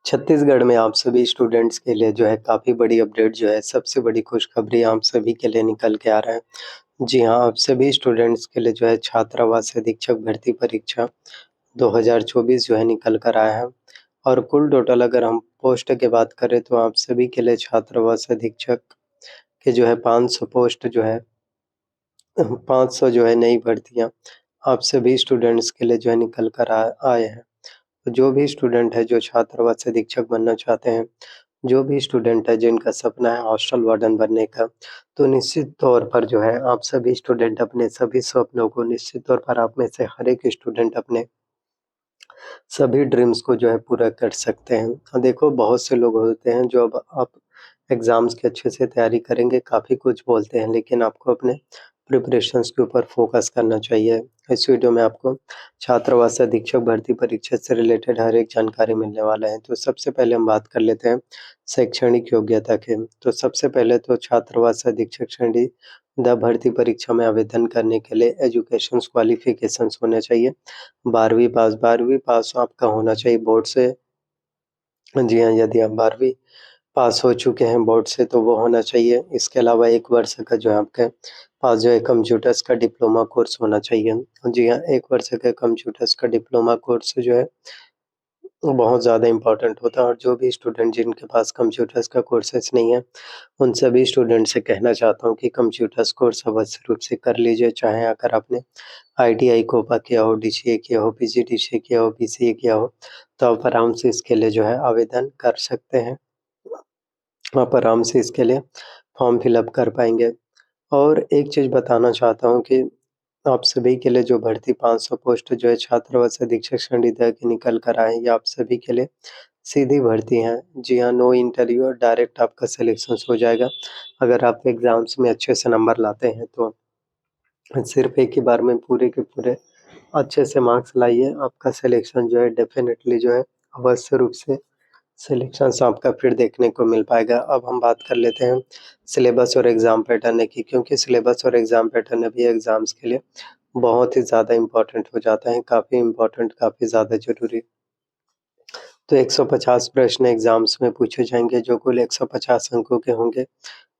छत्तीसगढ़ में आप सभी स्टूडेंट्स के लिए जो है काफ़ी बड़ी अपडेट जो है सबसे बड़ी खुशखबरी आप सभी के लिए निकल के आ रहा है। जी हाँ, आप सभी स्टूडेंट्स के लिए जो है छात्रावास अधीक्षक भर्ती परीक्षा 2024 जो है निकल कर आया है और कुल टोटल अगर हम पोस्ट की बात करें तो आप सभी के लिए छात्रावास अधीक्षक के जो है 500 पोस्ट जो है 500 जो है नई भर्तियाँ आप सभी स्टूडेंट्स के लिए जो है निकल कर आए हैं। तो जो भी स्टूडेंट है जो छात्रावास अधीक्षक बनना चाहते हैं, जो भी स्टूडेंट है जिनका सपना है हॉस्टल वार्डन बनने का, तो निश्चित तौर पर जो है आप सभी स्टूडेंट अपने सभी सपनों को निश्चित तौर पर आप में से हर एक स्टूडेंट अपने सभी ड्रीम्स को जो है पूरा कर सकते हैं। देखो बहुत से लोग होते हैं जो अब आप एग्ज़ाम्स की अच्छे से तैयारी करेंगे, काफ़ी कुछ बोलते हैं लेकिन आपको अपने प्रिपरेशंस के ऊपर फ़ोकस करना चाहिए। इस वीडियो में आपको छात्रावास अधीक्षक भर्ती परीक्षा से रिलेटेड हर एक जानकारी मिलने वाला है। तो सबसे पहले हम बात कर लेते हैं शैक्षणिक योग्यता की। तो सबसे पहले तो छात्रावास अधीक्षक श्रेणी द भर्ती परीक्षा में आवेदन करने के लिए एजुकेशन्स क्वालिफ़िकेशंस होने चाहिए। 12वीं पास आपका होना चाहिए बोर्ड से। जी हाँ, यदि आप 12वीं पास हो चुके हैं बोर्ड से तो वो होना चाहिए। इसके अलावा 1 वर्ष का जो है आपके पास जो है कंप्यूटर्स का डिप्लोमा कोर्स होना चाहिए। जी हाँ, 1 वर्ष का कंप्यूटर्स का डिप्लोमा कोर्स जो है वो बहुत ज़्यादा इम्पोर्टेंट होता है और जो भी स्टूडेंट जिनके पास कंप्यूटर्स का कोर्सेज़ नहीं है, उन सभी स्टूडेंट से कहना चाहता हूँ कि कंप्यूटर्स कोर्स अवश्य रूप से कर लीजिए। चाहे अगर आपने आईटीआई कोपा किया हो, डीसीए किया हो, पीजीडीसीए किया हो, बीसीए किया हो, तो आप आराम से इसके लिए जो है आवेदन कर सकते हैं। आप आराम से इसके लिए फॉर्म फिल अप कर पाएँगे। और एक चीज़ बताना चाहता हूँ कि आप सभी के लिए जो भर्ती 500 पोस्ट जो है छात्रावास अधीक्षक श्रेणी द की निकल कर आए हैं, ये आप सभी के लिए सीधी भर्ती है। जी हाँ, नो इंटरव्यू और डायरेक्ट आपका सिलेक्शंस हो जाएगा। अगर आप एग्ज़ाम्स में अच्छे से नंबर लाते हैं तो सिर्फ़ एक ही बार में पूरे के पूरे अच्छे से मार्क्स लाइए, आपका सिलेक्शन जो है डेफ़िनेटली जो है अवश्य रूप से सिलेक्शंस आपका फिर देखने को मिल पाएगा। अब हम बात कर लेते हैं सिलेबस और एग्ज़ाम पैटर्न की, क्योंकि सिलेबस और एग्ज़ाम पैटर्न अभी एग्ज़ाम्स के लिए बहुत ही ज़्यादा इम्पोर्टेंट हो जाता है, काफ़ी इम्पोर्टेंट, काफ़ी ज़्यादा ज़रूरी। तो 150 प्रश्न एग्ज़ाम्स में पूछे जाएँगे जो कुल 150 अंकों के होंगे।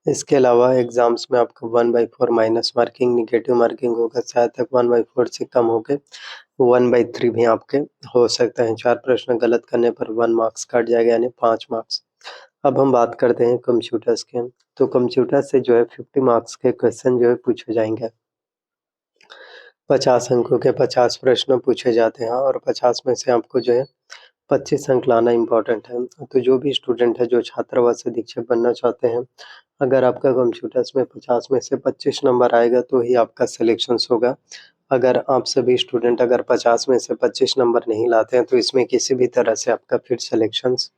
इसके अलावा एग्ज़ाम्स में आपको 1/4 माइनस मार्किंग, नेगेटिव मार्किंग होगा, शायद तक 1/4 से कम होके 1/3 भी आपके हो सकते हैं। 4 प्रश्न गलत करने पर 1 मार्क्स कट जाएगा यानी 5 मार्क्स। अब हम बात करते हैं कंप्यूटर्स की। तो कंप्यूटर से जो है 50 मार्क्स के क्वेश्चन जो है पूछे जाएँगे। 50 अंकों के 50 प्रश्न पूछे जाते हैं और 50 में से आपको जो है 25 अंक लाना इम्पोर्टेंट है। तो जो भी स्टूडेंट है जो छात्रावास अधीक्षक बनना चाहते हैं, अगर आपका कंप्यूटर्स में 50 में से 25 नंबर आएगा तो ही आपका सिलेक्शंस होगा। अगर आप सभी स्टूडेंट अगर 50 में से 25 नंबर नहीं लाते हैं तो इसमें किसी भी तरह से आपका फिर सिलेक्शंस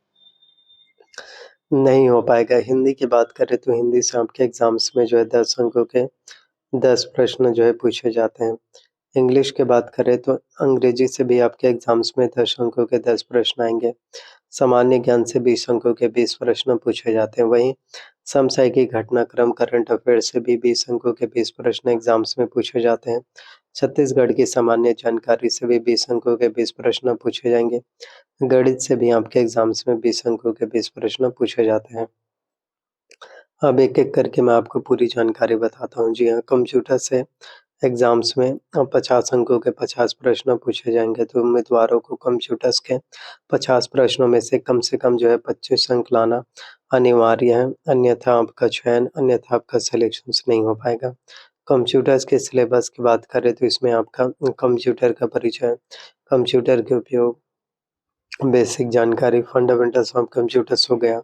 नहीं हो पाएगा। हिंदी की बात करें तो हिंदी से आपके एग्ज़ाम्स में जो है 10 अंकों के 10 प्रश्न जो है पूछे जाते हैं। इंग्लिश की बात करें तो अंग्रेजी से भी आपके एग्ज़ाम्स में 10 अंकों के 10 प्रश्न आएँगे। सामान्य ज्ञान से 20 अंकों के 20 प्रश्न पूछे जाते हैं। वहीं समसामयिक घटनाक्रम करंट अफ़ेयर से भी 20 अंकों के 20 प्रश्न एग्ज़ाम्स में पूछे जाते हैं। छत्तीसगढ़ की सामान्य जानकारी से भी 20 अंकों के 20 प्रश्न पूछे जाएँगे। गणित से भी आपके एग्ज़ाम्स में 20 अंकों के 20 प्रश्न पूछे जाते हैं। अब एक-एक करके मैं आपको पूरी जानकारी बताता हूँ। जी हाँ, कंप्यूटर से एग्ज़ाम्स में 50 अंकों के 50 प्रश्न पूछे जाएँगे, तो उम्मीदवारों को कंप्यूटर्स के 50 प्रश्नों में से कम जो है 25 अंक लाना अनिवार्य है, अन्यथा आपका सिलेक्शंस नहीं हो पाएगा। कंप्यूटर्स के सिलेबस की बात करें तो इसमें आपका कंप्यूटर का परिचय, कंप्यूटर के उपयोग, बेसिक जानकारी, फंडामेंटल्स ऑफ कंप्यूटर्स हो गया।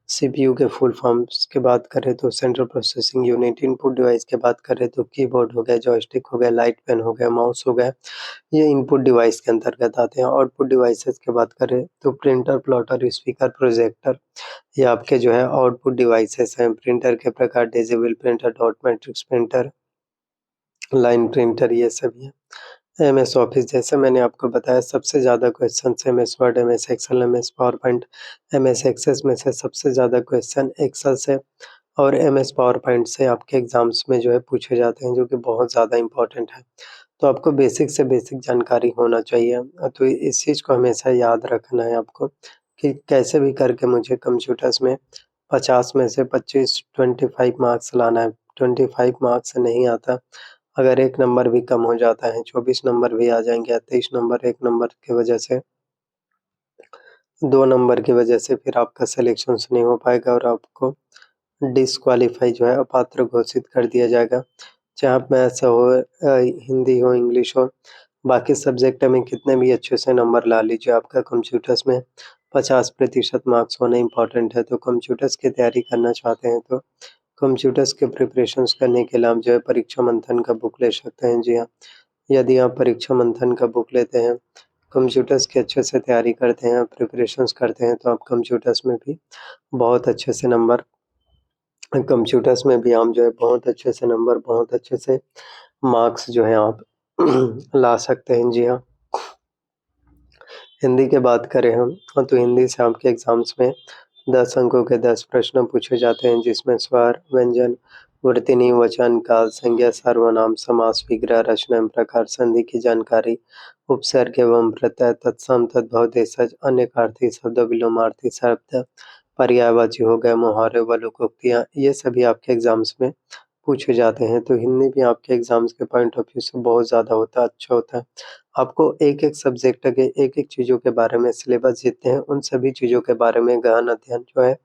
सीपीयू के फुल फॉर्म्स की बात करें तो central processing unit, input device की बात करें तो कीबोर्ड हो गया, जॉयस्टिक हो गया, लाइट पेन हो गया, माउस हो गया, ये इनपुट डिवाइस के अंतर्गत आते हैं। आउटपुट डिवाइसेस की बात करें तो प्रिंटर, प्लॉटर, स्पीकर, प्रोजेक्टर, ये आपके जो है आउटपुट डिवाइसेस हैं। प्रिंटर के प्रकार डिजिबल printer, dot matrix printer, line printer, ये सभी हैं। एमएस ऑफिस जैसे मैंने आपको बताया सबसे ज़्यादा questions MS Word, MS Excel, MS PowerPoint, MS Access में से सबसे ज़्यादा क्वेश्चन एक्सेल से और एमएस पावर पॉइंट से आपके एग्ज़ाम्स में जो है पूछे जाते हैं, जो कि बहुत ज़्यादा इम्पोर्टेंट है। तो आपको बेसिक से बेसिक जानकारी होना चाहिए। तो इस चीज़ को हमेशा याद रखना है आपको कि कैसे भी करके मुझे कंप्यूटर्स में 50 में से 25 25 मार्क्स लाना है। 25 मार्क्स से नहीं आता, अगर 1 नंबर भी कम हो जाता है, 24 नंबर भी आ जाएँगे या 23 नंबर, 1 नंबर की वजह से 2 नंबर की वजह से फिर आपका सिलेक्शंस नहीं हो पाएगा और आपको डिस्क्वालीफाई जो है अपात्र घोषित कर दिया जाएगा। चाहे आप मैथ्स हो हिंदी हो, इंग्लिश हो, बाकी सब्जेक्ट में कितने भी अच्छे से नंबर ला लीजिए, आपका कंप्यूटर्स में 50% मार्क्स होना इम्पोर्टेंट है। तो कंप्यूटर्स की तैयारी करना चाहते हैं तो कंप्यूटर्स के प्रिपरेशंस करने के लिए आप जो है परीक्षा मंथन का बुक ले सकते हैं। जी हाँ, यदि आप परीक्षा मंथन का बुक लेते हैं, कंप्यूटर्स की अच्छे से तैयारी करते हैं, प्रिपरेशंस करते हैं, तो आप कंप्यूटर्स में भी बहुत अच्छे से नंबर कंप्यूटर्स में भी आप जो है बहुत अच्छे से नंबर, बहुत अच्छे से मार्क्स जो है आप ला सकते हैं। जी हाँ। हिंदी की बात करें हम तो हिंदी से आपके एग्ज़ाम्स में 10 अंकों के 10 प्रश्न पूछे जाते हैं, जिसमें स्वर, व्यंजन, वर्तनी, वचन, काल, संज्ञा, सर्वनाम, समास, विग्रह, रचना एवं प्रकार, संधि की जानकारी, उपसर्ग एवं प्रत्यय, तत्सम, तद्भव, देशज, अनेकार्थी शब्द, विलोमार्थी शब्द, पर्यायवाची हो गए, मुहावरे व लोकोक्तियाँ, ये सभी आपके एग्ज़ाम्स में पूछे जाते हैं। तो हिंदी भी आपके एग्ज़ाम्स के पॉइंट ऑफ व्यू से बहुत ज़्यादा अच्छा होता है। आपको एक-एक सब्जेक्ट के एक-एक चीज़ों के बारे में सिलेबस जितने हैं, उन सभी चीज़ों के बारे में गहन अध्ययन जो है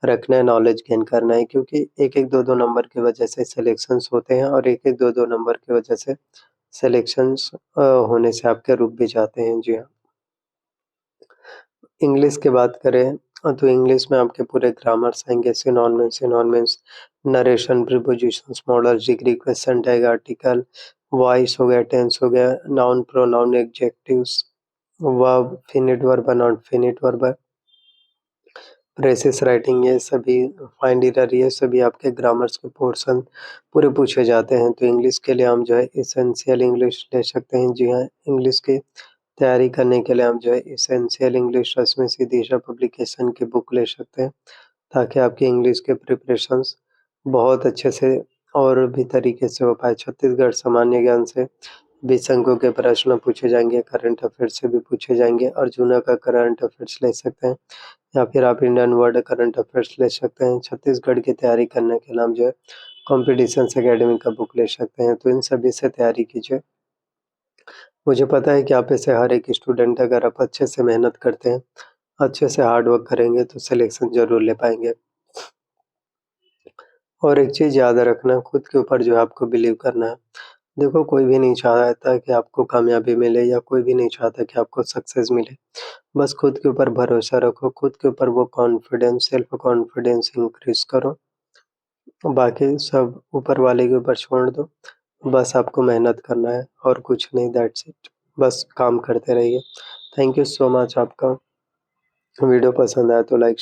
रखना है, नॉलेज गेन करना है, क्योंकि 1-1, 2-2 नंबर की वजह से सिलेक्शंस होते हैं और 1-1, 2-2 नंबर की वजह से सिलेक्शंस होने से आपके रुक भी जाते हैं। जी हाँ। इंग्लिश की बात करें तो इंग्लिश में आपके पूरे ग्रामर्स आएँगे, synonyms, narration, prepositions, models, degree, question tag, article, voice हो गया, टेंस हो गया, noun, pronoun, adjectives, verb, finite verb, non finite verb, phrases writing, ये सभी फाइंड एरर, ये सभी आपके ग्रामर्स के पोर्शन पूरे पूछे जाते हैं। तो इंग्लिश के लिए हम जो है एसेंशियल इंग्लिश ले सकते हैं। जी हाँ, इंग्लिश की तैयारी करने के लिए आप जो है एसेंशियल इंग्लिश रश्मि सिद्धेश्वर पब्लिकेशन की बुक ले सकते हैं, ताकि आपकी इंग्लिश के प्रिपरेशंस बहुत अच्छे से और भी तरीके से हो पाए। छत्तीसगढ़ सामान्य ज्ञान से 20 अंकों के प्रश्न पूछे जाएँगे, करंट अफेयर्स से भी पूछे जाएँगे, अर्जुना का करंट अफेयर्स ले सकते हैं या फिर आप इंडियन वर्ल्ड करंट अफेयर्स ले सकते हैं। छत्तीसगढ़ की तैयारी करने के लिए हम जो है कॉम्पिटिशन्स अकेडमी का बुक ले सकते हैं। तो इन सभी से तैयारी कीजिए। मुझे पता है कि आप में से हर एक स्टूडेंट अगर आप अच्छे से मेहनत करते हैं, अच्छे से हार्ड वर्क करेंगे तो सिलेक्शन ज़रूर ले पाएँगे। और एक चीज़ याद रखना, खुद के ऊपर जो है आपको बिलीव करना है। देखो, कोई भी नहीं चाहता कि आपको कामयाबी मिले या कोई भी नहीं चाहता कि आपको सक्सेस मिले। बस खुद के ऊपर भरोसा रखो, खुद के ऊपर वो कॉन्फिडेंस, सेल्फ कॉन्फिडेंस इंक्रीज़ करो। बाकी सब ऊपर वाले के ऊपर छोड़ दो। बस आपको मेहनत करना है और कुछ नहीं, दैट्स इट। बस काम करते रहिए। Thank you so much. आपका वीडियो पसंद आया तो लाइक